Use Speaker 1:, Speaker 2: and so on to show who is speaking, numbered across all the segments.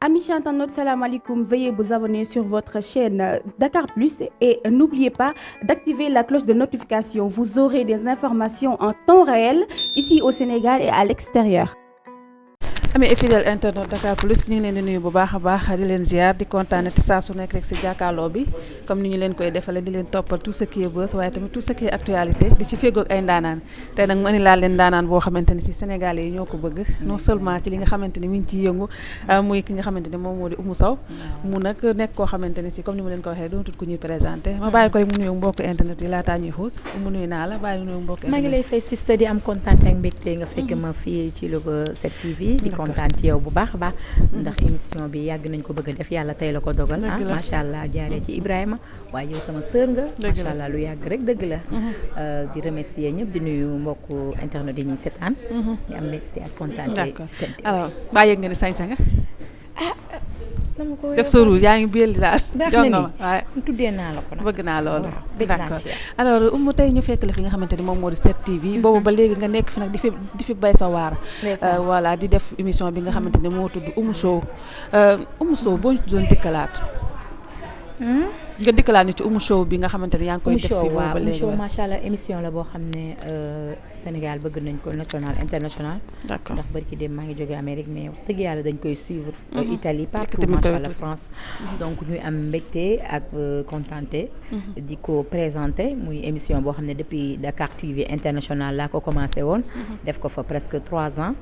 Speaker 1: Amis internautes, salam alaikum. Veuillez vous abonner sur votre chaîne Dakar Plus et n'oubliez pas d'activer la cloche de notification. Vous aurez des informations en temps réel ici au Sénégal et à l'extérieur.
Speaker 2: ami fidèle internet Dakar Plus ñu ngi leen di nuyu bu baax a baax di leen ziar di kontaane te saa su nekk rek si jàkkaarloo bi comme ni ñu leen koy defalee di leen toppal tout ce qui est buzz waaye tamit tout ce qui est actualité di ci fégoog ay ndaanaan tey nag mu andi laa leen ndaanaan boo xamante ni si Sénégalais yi ñoo ko bëgg non seulement ci li nga xamante ni mi ngi ciy yëngu muy ki nga xamante ni moom moo di Oumou Sow mu nag nekk koo xamante ni si comme ni ma leen ko waxee doon tut ku ñuy présenté ma bàyyi ko rek mu nuyu mbokk internet yi laataa ñuy xuus mu nuyu naa la bàyyi nuyu mbokk internet
Speaker 3: maa ngi lay fay sister di am kontaan ak mbégte nga fekk ma fii ci Louga 7TV di kontaan ci yow bu baax a baax ndax émission bi yàgg nañ ko bëgg a def yàlla tey la ko dogal macha allah jaaree ci Ibrahima waaye yow sama sœur nga macha allah lu yàgg rek dëgg la di remercier ñëpp di nuyu mbokku internet yi ñuy seetaan di am mbégte ak kontaan ci seen
Speaker 2: alors baa yëg nga ni sañse nga
Speaker 3: dama ko
Speaker 2: def sa rouge yaa ngi belli daal
Speaker 3: baax
Speaker 2: jox
Speaker 3: na
Speaker 2: nga
Speaker 3: ni
Speaker 2: ma waaye
Speaker 3: tuddee naa la ko nag
Speaker 2: bëgg naa loolu
Speaker 3: bëgg naa
Speaker 2: d'accord
Speaker 3: ci
Speaker 2: alors Oumou tey ñu fekk la fi nga xamante ni moom moo di 7TV boobu ba léegi nga nekk fi nag di fi bay sa waar voilà di def émission bi nga xamante ni moo tudd Oumou Sow Oumou Sow boo ñu doon dikkalaat nga dikkalaat ni ci Oumou Sow bi nga xamante ni yaa ngi koy def fii boobu ba
Speaker 3: Oumou
Speaker 2: léegi
Speaker 3: Sow macha allah émission la boo xam ne Sénégal bëgg nañ ko national international
Speaker 2: d'accord
Speaker 3: ndax barki dem maa ngi jógee Amérique mais wax dëgg yàlla dañ koy suivre Italie partout
Speaker 2: tamit
Speaker 3: macha
Speaker 2: koy
Speaker 3: allah France donc ñuy am mbégte ak contenté di ko présenté muy émission boo xam ne depuis Dakar TV international laa ko commencé woon def ko fa presque 3 ans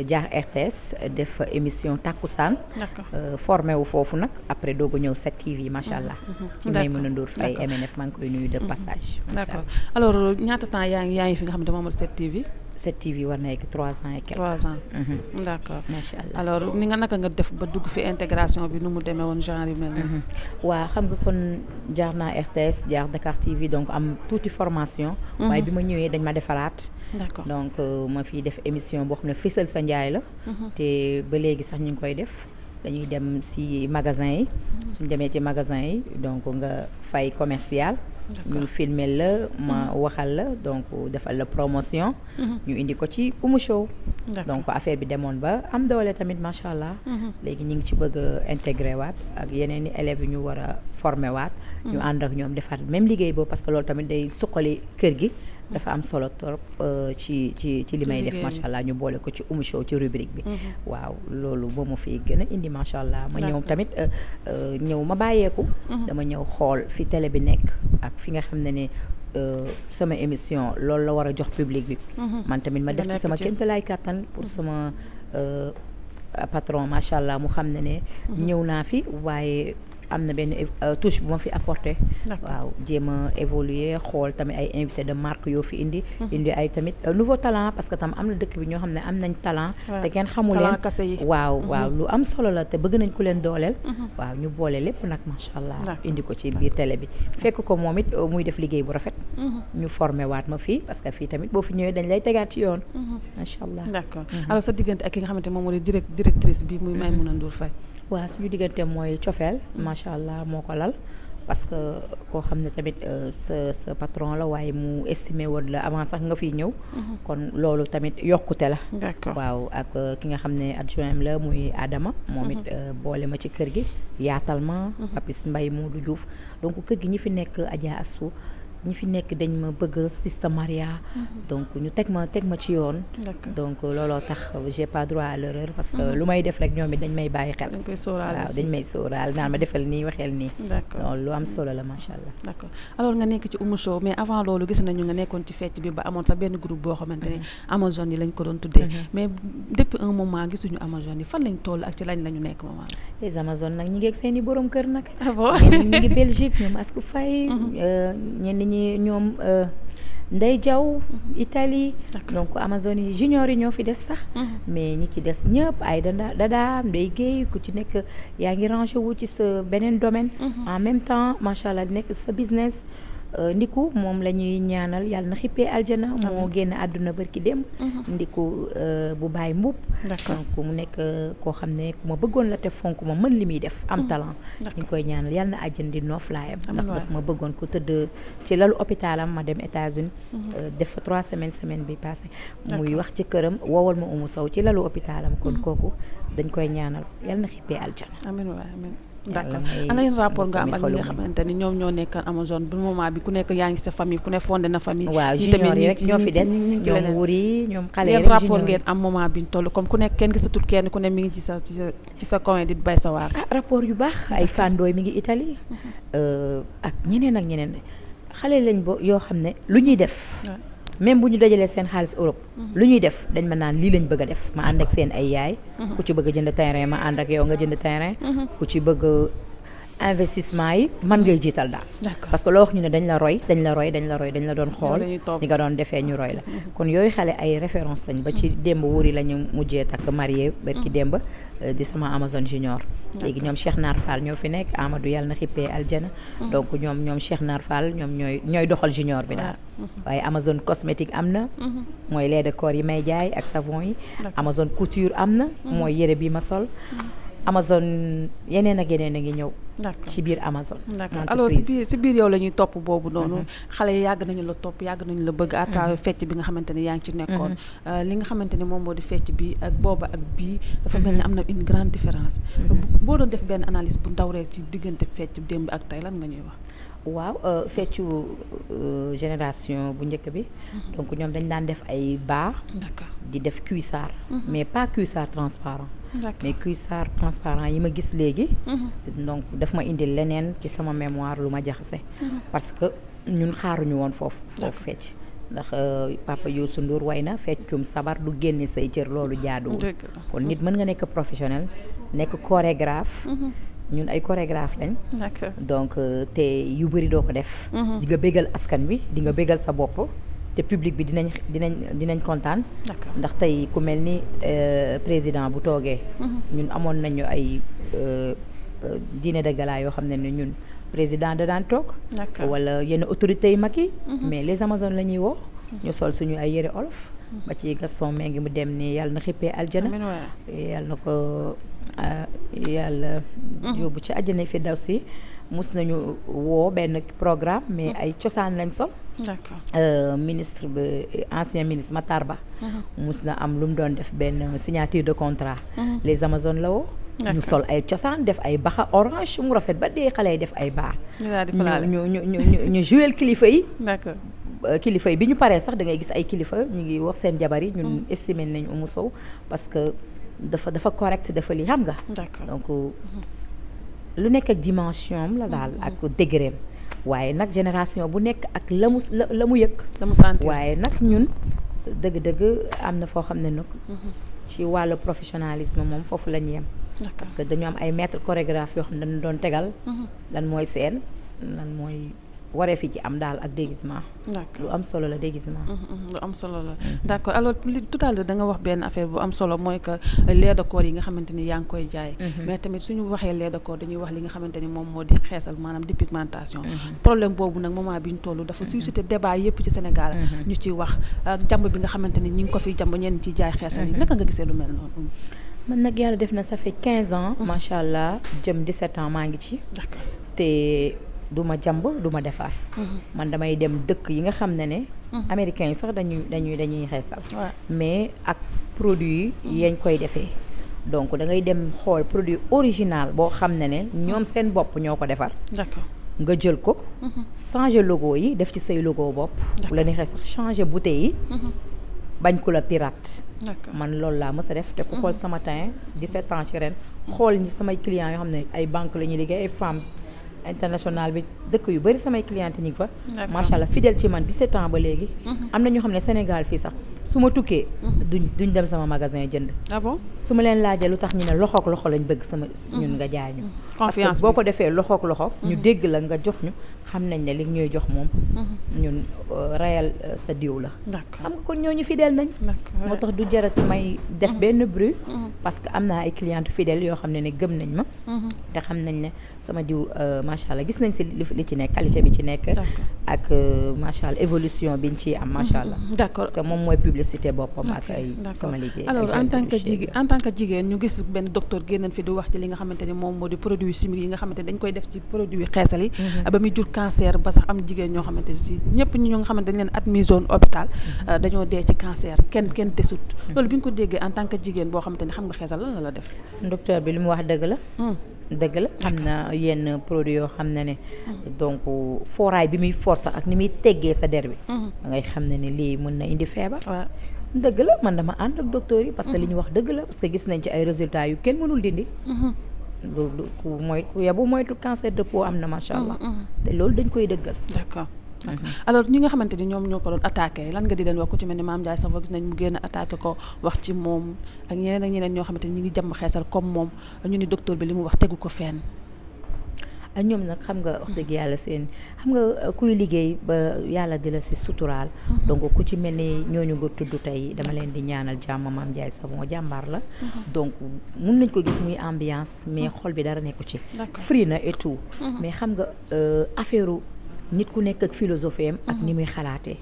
Speaker 3: jaar RTS def fa émission Takkusaan
Speaker 2: d'accord
Speaker 3: formé wu foofu nag après doogu ñëw 7TV macha allah ci Maïmouna Ndour Faye MNF maa ngi koy nuyu de passage
Speaker 2: d'accord alors ñaata temps yaa ngi fi nga xamante moom la 7TV
Speaker 3: 7TV war na yegg 3 ans et quelques
Speaker 2: 3 ans d'accord
Speaker 3: macha allah
Speaker 2: alors ni nga naka nga def ba dugg fi intégration bi nu mu demee woon genre yu mel nii
Speaker 3: waa xam nga kon jaar naa RTS jaar Dakar TV donc am tuuti formation waaye bi ma ñëwee dañ ma defalaat
Speaker 2: d'accord
Speaker 3: donc ma fi def émission boo xam ne Fësal sa Njaay la te ba léegi sax ñu ngi koy def dañuy dem ci magasin yi suñ demee ci magasin yi donc nga fay commercial ñu filmer la ma waxal la donc defal la promotion ñu indi ko ci Oumou Sow donc affaire bi demoon ba am doole tamit macha allah léegi ñu ngi ci bëgg a intégré waat ak yeneen i élèves yi ñu war a formé waat ñu ànd ak ñoom defaat même liggéey boobu parce que loolu tamit day suqali kër gi dafa am solo trop ci li may def macha allah ñu boole ko ci Oumou Sow ci rubrique bi waaw loolu boo ma fi gën a indi macha allah ma ñëw tamit ñëw ma bàyyeeku dama ñëw xool fi télé bi nekk ak fi nga xam ne sama émission loolu la war a jox public bi man tamit ma def ci sama kéemtalaay kàttan pour sama patron macha allah mu xam ne ñëw naa fi waaye am na benn touche bu ma fi apporté waaw jéem a évoluer xool tamit ay invité de marque yoo fi indi ay tamit nouveau talent parce que tam am na dëkk bi ñoo xam ne am nañ talent te kenn xamu leen waaw lu am solo la te bëgg nañ ku leen dooleel waaw ñu boole lépp nag macha allah indi ko ci biir télé bi fekk ko moom it muy def liggéey bu rafet ñu formé waat ma fii parce que fii tamit boo fi ñëwee dañ lay tegaat ci yoon macha allah
Speaker 2: d'accord alors sa diggante ak ki nga xamante moom moo di directrice bi muy Maïmouna Ndour Faye
Speaker 3: waaw suñu diggante mooy cofeel macha allah moo ko lal parce que koo xam ne tamit sa patron la waaye mu estimé woon la avant sax nga fiy ñëw kon loolu tamit yokkute la
Speaker 2: d'accord
Speaker 3: waaw ak ki nga xam ne adjoint la muy Adama moom it boole ma ci kër gi yaatal ma Papis Mbaye Modou Diouf donc kër gi ñi fi nekk Adja Assou ñi fi nekk dañ ma bëgg Sista Maria donc ñu teg ma ci yoon donc looloo tax j'ai pas droit à l'erreur parce que lu may def rek ñoom it dañ may bàyyi xel waaw dañ may sóoraal naan ma defal nii waxeel nii loolu lu am solo la macha allah
Speaker 2: d'accord alors nga nekk ci Oumou Sow mais avant loolu gis nañu nga nekkoon ci fecc bi ba amoon sax benn groupe boo xamante ne Amazone yi lañ ko doon tuddee mais depuis un moment gisuñu Amazone yi fan lañ toll ak ci lañ lañu nekk moment
Speaker 3: les Amazone nag ñi ngi ak seen i borom kër nag
Speaker 2: ah bon
Speaker 3: ñi ngi Belgique ñoom Astou Faye ñenn ñi ñoom Ndey Jaw Italie donc Amazone yi junior yi ñoo fi des sax mais ñi ci des ñëpp ay dada Ndey Guèye ku ci nekk yaa ngi rangé wu ci sa beneen domaine en même temps macha allah di nekk sa business Ndiku moom la ñuy ñaanal yàlla na xippee aljana moo génn àdduna barki démb Ndiku bu Baye Mboup donc mu nekk koo xam ne ku ma bëggoon la te fonk ma mën li muy def am talent ñu ngi koy ñaanal yàlla na àjjan di nooflaayam ndax daf ma bëggoon ko tëdd ci lalu hôpitalam ma dem États-Unis def fa 3 semaine bi passé muy wax ci këram woowal ma Oumou Sow ci lalu hôpitalam kon kooku dañ koy ñaanal yàlla na xippee aljana
Speaker 2: amiin waay amiin d'accord ana yan rapport nga am ak ñi nga xamante ni ñoom ñoo nekk Amazone bu moment bi ku nekk yaa ngi sa famille ku ne fondé na famille
Speaker 3: waaw junior yi rek ñoo fi des ñoom wuri ñoom xale
Speaker 2: yan rapport ngeen am moment bi ñu toll comme ku nekk kenn gisatul kenn ku ne mi ngi ci sa coin di bay sa waar
Speaker 3: rapport yu baax ay fandooy mi ngi Italie ak ñeneen xale lañ yoo xam ne lu ñuy def même bu ñu dajalee seen xaalis Europe lu ñuy def dañ ma naan lii lañ bëgg a def ma ànd ak seen ay yaay ku ci bëgg a jënd terrain ma ànd ak yow nga jënd terrain ku ci bëgg investissement yi man ngay jiital daal parce que loo wax ñu ne dañ la doon xool ni nga doon defee ñu roy la kon yooyu xale ay référence lañ ba ci démb wuri la ñu mujjee takk marié barki démb di sama Amazone junior léegi ñoom Cheikh Nar Fall ñoo fi nekk Amadou yàlla na xippee aljana donc ñoom Cheikh Nar Fall ñoom ñooy doxal junior bi daal waaye Amazone cosmétique am na mooy lait de corps yi may jaay ak savon yi Amazone couture am na mooy yére bi ma sol Amazone yeneen ak yeneen a ngi ñëw ci biir Amazone
Speaker 2: d'accord alors si biir yow la ñuy topp boobu noonu xale yi yàgg nañu la topp yàgg nañu la bëgg à travers fecc bi nga xamante ne yaa ngi ci nekkoon li nga xamante ne moom moo di fecc bi ak booba ak bii dafa mel ni am na une grande différence boo doon def benn analyse bu ndaw rek ci diggante fecc démb ak tey lan nga ñuy wax
Speaker 3: waaw feccu génération bu njëkk bi donc ñoom dañ daan def ay bas di def cuissard mais pas cuissard transparent mais cuissard transparent yi ma gis léegi donc daf ma indi leneen ci sama mémoire lu ma jaxase parce que ñun xaaruñu woon foofu fecc ndax Papa Youssou Ndour way na feccum sabar du génne say cër loolu jaaduwul kon nit mën nga nekk professionnel nekk chorégraphe ñun ay chorégraphe lañ donc te yu bëri doo ko def di nga bégal askan wi di nga bégal sa bopp te public bi dinañ kontaan ndax tey ku mel ni président bu toogee ñun amoon nañu ay dîner de gala yoo xam ne ñun président da daan toog wala yenn autorités yu mag yi mais les Amazones la ñuy woo ñu sol suñu ay yëre olof ba ci Gaston Mbengue mu dem ni yàlla na xippee aljana yàlla na ko yàlla yóbbu ci àjjana fi daw si mus nañu woo benn programme mais ay cosaan lañ sol ministre bi ancien ministre Matar Ba mus na am lu mu doon def benn signature de contrat les Amazones la woo ñu sol ay cosaan def ay baxa orange mu rafet ba dee xale yi def ay baax ñu jouer kilifa yi kilifa yi bi ñu paree sax da ngay gis ay kilifa ñu ngi wax seen jabar yi ñun estimé nañ Oumou Sow parce que dafa correct dafa li xam nga donc lu nekk ak dimension la daal ak degré waaye nag génération bu nekk ak la mu yëg waaye nag ñun dëgg-dëgg am na foo xam ne nag ci wàllu professionnalisme moom foofu la ñu yem parce que dañu am ay maître chorégraphe yoo xam ne dañu doon tegal lan mooy scène lan mooy waree fi ci am daal ak déguisement lu am solo la déguisement
Speaker 2: lu am solo la d'accord alors tout à l'heure da nga wax benn affaire bu am solo mooy que lait de corps yi nga xamante ni yaa ngi koy jaay mais tamit suñu waxee lait de corps dañuy wax li nga xamante ni moom moo di xeesal maanaam dépigmentation problème boobu nag moment bi ñu toll dafa suscité débat yépp ci Sénégal ñu ciy wax jàmb bi nga xamante ni ñi ngi ko fi jàmb ñenn ci jaay xeesal yi naka nga gisee lu mel noonu
Speaker 3: man nag yàlla def na ça fait 15 ans macha allah jëm 17 ans maa ngi ci te du ma jàmb du ma defar man damay dem dëkk yi nga xam ne américains yi sax dañuy xeesal mais ak produit yi yañ koy defee donc da ngay dem xool produit original boo xam ne ñoom seen bopp ñoo ko defar nga jël ko changer logo yi def ci say logo bopp bu la neexee sax changer bouteille yi bañ ko la pirate man loolu laa mës a def te ku xool sama teint 17 ans ci ren xool ñi samay clients yoo xam ne ay banque la ñuy liggéey ay femmes international bi dëkk yu bari samay cliente ñi ngi fa macha allah fidèle ci man 17 ans ba léegi am na ñoo xam ne Sénégal fii sax su ma tukkee duñ dem sama magasin jënd su ma leen laajee lu tax ñu ne loxook loxo lañ bëgg sama ñun nga jaay ñu parce que boo ko defee loxook loxo ñu dégg la nga jox ñu xam nañ ne li ñuy jox moom ñun rayal sa diw la xam nga kon ñooñu fidèle nañ moo tax du jarati may def benn bruit parce que am naa ay clientes fidèles yoo xam ne gëm nañ ma te xam nañ ne sama diw macha allah gis nañ si li ci nekk qualité bi ci nekk ak macha allah évolution biñ ci am macha allah
Speaker 2: d'accord
Speaker 3: parce que moom mooy publicité boppam ak ay sama liggéey
Speaker 2: alors en tant que jigéen ñu gis benn docteur génnañ fi di wax ci li nga xamante ni moom moo di produit chimique yi nga xamante ni dañ koy def ci produit xeesal yi ba muy jur cancer ba sax am jigéen ñoo xamante ni si ñëpp ñi ñoo nga xamante dañ leen admission hôpital dañoo dee ci cancer kenn desut loolu bi nga ko déggee en tant que jigéen boo xamante ni xam nga xeesal lan la def
Speaker 3: docteur bi li mu wax dëgg la dëgg la am na yenn produit yoo xam ne donc fooraay bi muy force ak ni muy teggee sa der bi da ngay xam ne lii mën na indi feebar dëgg la man dama ànd ak docteur yi parce que li ñu wax dëgg la parce que gis nañ ci ay résultats yu kenn mënul dindi loolu ku yabu moytu cancer de peau am na macha allah te loolu dañ koy dëggal
Speaker 2: d'accord alors ñi nga xamante ni ñoom ñoo ko doon attaqué lan nga di leen wax ku ci mel ni Mame Ndiaye Savon gis nañ mu génn attaqué ko wax ci moom ak ñeneen ñoo xamante ni ñi ngi jàmm xeesal comme moom ñu ni docteur bi li mu wax tegu ko fenn
Speaker 3: ak ñoom nag xam nga wax dëgg yàlla seen xam nga kuy liggéey ba yàlla di la si suturaal donc ku ci mel ni ñooñu nga tudd tey dama leen di ñaanal jàmm Mame Ndiaye Savon jàmbaar la donc mun nañ ko gis muy ambiance mais xol bi dara nekku ci free na et tout mais xam nga affaire nit ku nekk ak philosophie am ak ni muy xalaatee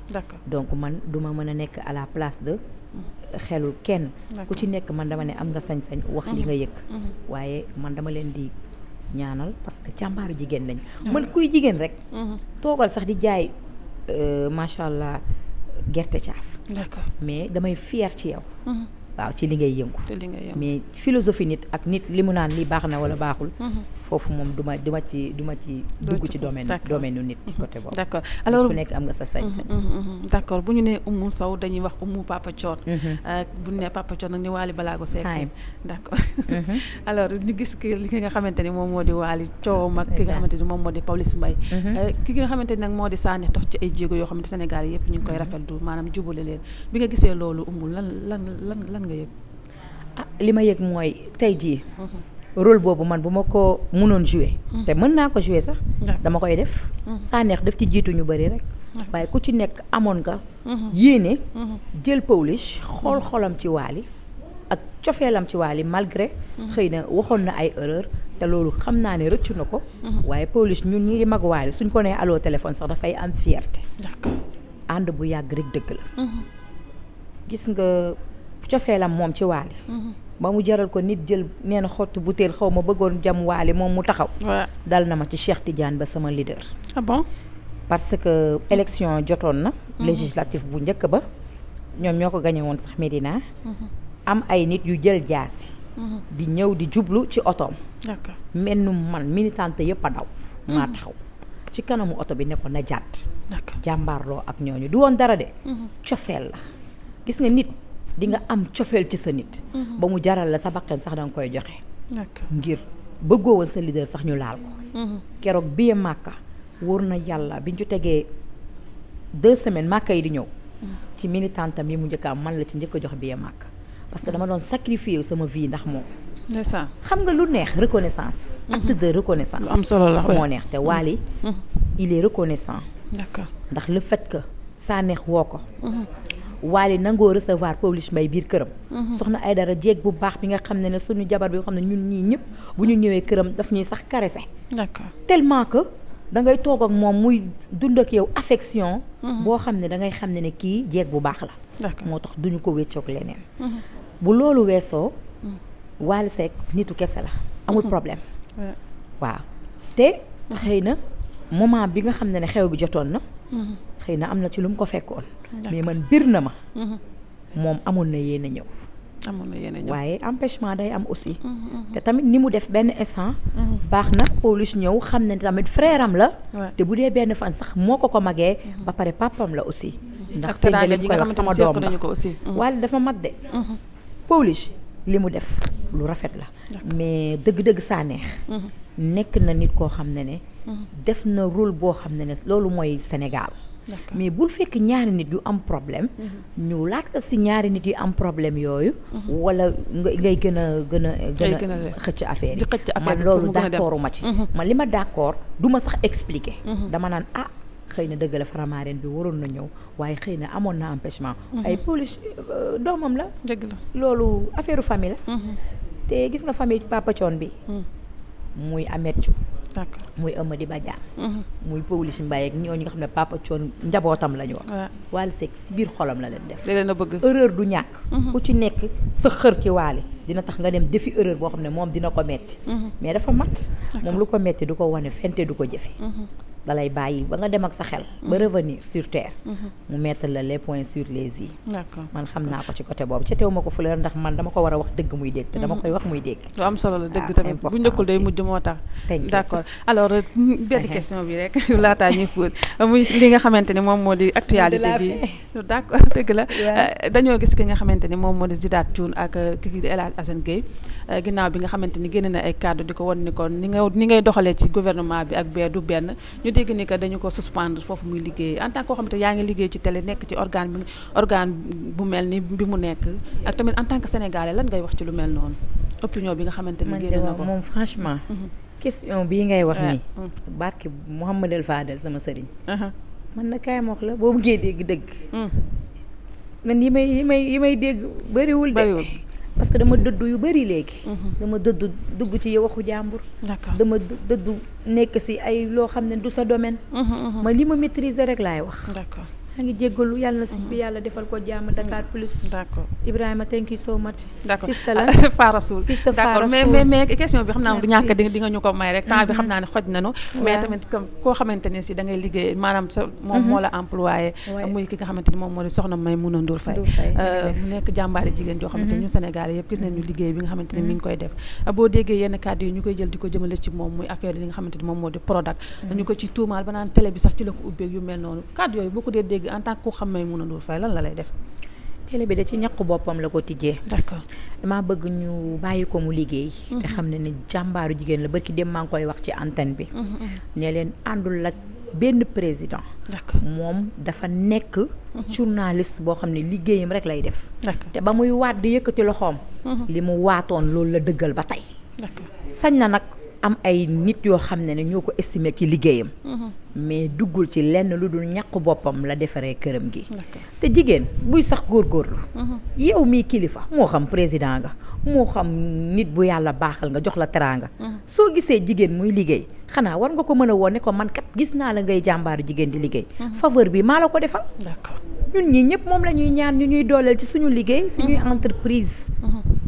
Speaker 3: donc man duma mën a nekk à la place de xelul kenn ku ci nekk man dama ne am nga sañ-sañ wax li nga yëg waaye man dama leen di ñaanal parce que jàmbaaru jigéen lañ man kuy jigéen rek toogal sax di jaay macha allah gerte caaf mais damay fier ci yow waaw ci li ngay yëngu mais philosophie nit ak nit li mu naan li baax na wala baaxul foofu moom duma ci dugg ci domaine nit ci côté boobu
Speaker 2: d'accord alors
Speaker 3: ku nekk am nga sa sañ-sañ
Speaker 2: d'accord bu ñu nee Oumou Sow dañuy wax Oumou Papa Thione bu ñu nee Papa Thione nag ni Wally Ballago Seck d'accord alors ñu gis li nga xamante ni moom moo di Wally coowam ak ki nga xamante ni moom moo di Pawlish Mbaye ki nga xamante ni nag moo di Sané dox ci ay jéego yoo xamante Sénégal yëpp ñu ngi koy rafetlu maanaam jubale leen bi nga gisee loolu Oumou lan nga yëg
Speaker 3: li ma yëg mooy tey jii rôle boobu man bu ma ko mënoon jouer te mën naa ko jouer sax dama koy def Sanex daf ci jiitu ñu bëri rek waaye ku ci nekk amoon nga yéene jël Pawlish xolam ci Wally ak cofeelam ci Wally malgré xëy na waxoon na ay erreur te loolu xam naa ne rëccu na ko waaye Pawlish ñun ñi di mag Wally suñ ko nee allo téléphone sax dafay am fierté ànd bu yàgg rek dëgg la gis nga cofeelam moom ci Wally ba mu jaral ko nit jël nee na xottu butéel xaw ma bëggoon jam Wally moom mu taxaw dal na ma ci Cheikh Tidiane ba sama leader
Speaker 2: bon
Speaker 3: parce que élection jotoon na législatif bu njëkk ba ñoom ñoo ko gañe woon sax Médina am ay nit yu jël jaasi di ñëw di jublu ci otoom mel nu man militante yëpp a daw maa taxaw ci kanamu oto bi ne ko na jàdd jàmbaarloo ak ñooñu du woon dara de cofeel la gis nga nit di nga am cofeel ci sa nit ba mu jaral la sa bakkan sax danga koy joxe ngir bëggoo woon sa leader sax ñu laal ko keroog biye màkka wóor na yàlla biñ ci tegee 2 semaines màkka yi di ñëw ci militantam yi mu njëkk am man la ci njëkk a jox biye màkka parce que dama doon sacrifier sama vie ndax moom xam nga lu neex reconnaissance acte de reconnaissance
Speaker 2: lu am solo la
Speaker 3: moo neex te Wally il est reconnaissant ndax le fait que Sanex woo ko Wally nangoo recevoir Pawlish Mbaye biir këram soxna Aïdara jéeg bu baax bi nga xam ne suñu jabar bi nga xam ne ñun ñii ñëpp bu ñu ñëwee këram daf ñuy sax caresser tellement que da ngay toog ak moom muy dund ak yow affection boo xam ne da ngay xam ne kii jéeg bu baax la moo tax duñu ko wéccoog leneen bu loolu weesoo Wally Seck nitu kese la amul problème waaw te xëy na moment bi nga xam ne xew bi jotoon na xëy na am na ci lu mu ko fekkoon mais man bir na ma moom amoon na yéen a ñëw waaye empêchement day am aussi te tamit ni mu def benn instant baax na Pawlish ñëw xam ne tamit frère am la te bu dee benn fan sax moo ko magee ba pare papam la aussi ndax tey nga koy wax sama doom la Wally dafa mag de Pawlish li mu def lu rafet la mais dëgg-dëgg Sanex nekk na nit koo xam ne def na rôle boo xam ne loolu mooy Sénégal mais bul fekk ñaari nit yu am problème ñu laaj la si ñaari nit yu am problème yooyu wala ngay gën a xëcc affaire yi man loolu d'accordu ma ci man li ma d'accord du ma sax expliquer dama naan xëy na dëgg la Faramareen bi waroon na ñëw waaye xëy na amoon na empêchement ay police doomam la
Speaker 2: dëgg la
Speaker 3: loolu affaire famille la te gis nga famille Papa Thione bi muy Ameth
Speaker 2: d'accord
Speaker 3: muy Amady Badiane muy Pawlish Mbaye ak ñooñu nga xam ne Papa Thione njabootam la ñu wax Wally Seck si biir xolam la leen def
Speaker 2: da leen a bëgg
Speaker 3: erreur du ñàkk ku ci nekk sa xër ci Wally dina tax nga dem defi erreur boo xam ne moom dina ko metti mais dafa mat moom lu ko metti du ko wane fente du ko jëfe dalay bàyyi ba nga dem ak sa xel ba revenir sur terre mu mettre la les points sur les i
Speaker 2: d'accord man
Speaker 3: xam naa ko ci côté boobu ca teew ma ko fleur ndax man dama ko war a wax dëgg muy dégg te dama koy wax muy dégg
Speaker 2: lu am solo la dëgg tamit bu njëkkul day mujj moo tax d'accord alors benn question bi rek laataa ñuy fóot muy li nga xamante ni moom moo di actualité bi d'accord dëgg la dañoo gis ki nga xamante ni moom moo di Sidath Thioune ak ki di El Hadj Assane Gueye ginnaaw bi nga xamante ni génn na ay cadre di ko wan ni kon ni ngay doxalee ci gouvernement bi ak bee du benn ñu dégg ni que dañu ko suspendre foofu muy liggéey en tant que koo xamante yaa ngi liggéey ci télé nekk ci organe bu mel ni bi mu nekk ak tamit en tant que sénégalais lan ngay wax ci lu mel noonu opinion bi nga xamante ni génn na ko
Speaker 3: moom franchement question bii ngay wax nii barke Mouhamed El Fadel sama sëriñ man na kaay ma wax la boo bëggee dégg dëgg man yi may dégg bëriwul de parce que dama dëddu yu bëri léegi dama dëddu dugg ci waxu jàmbur dama dëddu nekk si ay loo xam ne du sa domaine ma li ma maîtriser rek laay wax d'accord maa ngi jéggalu yàlla na si bi yàlla defal ko jàmm Dakar Plus
Speaker 2: d'accord
Speaker 3: Ibrahima thank you so much
Speaker 2: d'accord
Speaker 3: sista la
Speaker 2: Farasoul d'accord mais question bi xam naa du ñàkk di nga ñu ko may rek temps bi xam naa ne xoj nañu mais tamit comme koo xamante ne si da ngay liggéey maanaam sa moom moo la employé muy ki nga xamante ni moom moo di soxna Maïmouna Ndour Faye mu nekk jàmbaari jigéen joo xamante ni ñun Sénégalais yëpp gis nañu liggéey bi nga xamante ni mi ngi koy def boo déggee yenn kàddu yi ñu koy jël di ko jëmale ci moom muy affaire yi nga xamante ni moom moo di Prodac ñu ko ci tuumaal ba naan télé bi sax ci la ko ubbeeg yu mel noonu kàddu yooyu boo ko dee dégg en tant que ku xam Maïmouna Ndour Faye lan la lay def
Speaker 3: télé bi da ci ñàkk boppam la ko tijjee
Speaker 2: d'accord
Speaker 3: damaa bëgg ñu bàyyi ko mu liggéey te xam ne ni jàmbaaru jigéen la barki dem maa ngi koy wax ci antenne bi ne leen àndul ak benn président moom dafa nekk journaliste boo xam ne liggéeyam rek lay def te ba muy waat di yëkkati loxoom li mu waatoon loolu la dëggal ba tey sañ na nag am ay nit yoo xam ne ñoo ko estimé ci liggéeyam mais duggul ci lenn lu dul ñàkk boppam la defaree këram gi te jigéen buy sax góorgóorlu yow mii kilifa moo xam président nga moo xam nit bu yàlla baaxal nga jox la teraanga soo gisee jigéen muy liggéey xanaa war nga ko mën a woon ne ko man kat gis naa la ngay jàmbaaru jigéen di liggéey faveur bi maa la ko defal ñun ñi ñëpp moom la ñuy ñaan ñu ñuy dooleel ci suñu liggéey suñuy entreprise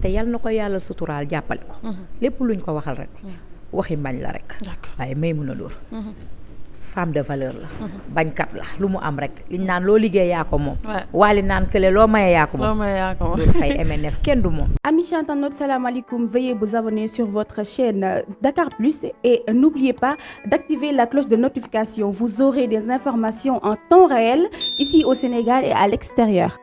Speaker 3: te yal na ko yàlla suturaal jàppale ko lépp luñ ko waxal rek waxi mbañ la rek waaye Maïmouna Ndour femme de valeur la bañkat la lu mu am rek liñ naan loo liggéey yaa ko moom waali naan kële loo maye yaa ko moom Ndour Faye MNF kenn du moom.
Speaker 1: Amis chantantes, salam alaikum, veuillez vous abonner sur votre chaîne Dakar Plus et n'oubliez pas d'activer la cloche de notification. Vous aurez des informations en temps réel ici au Sénégal et à l'extérieur.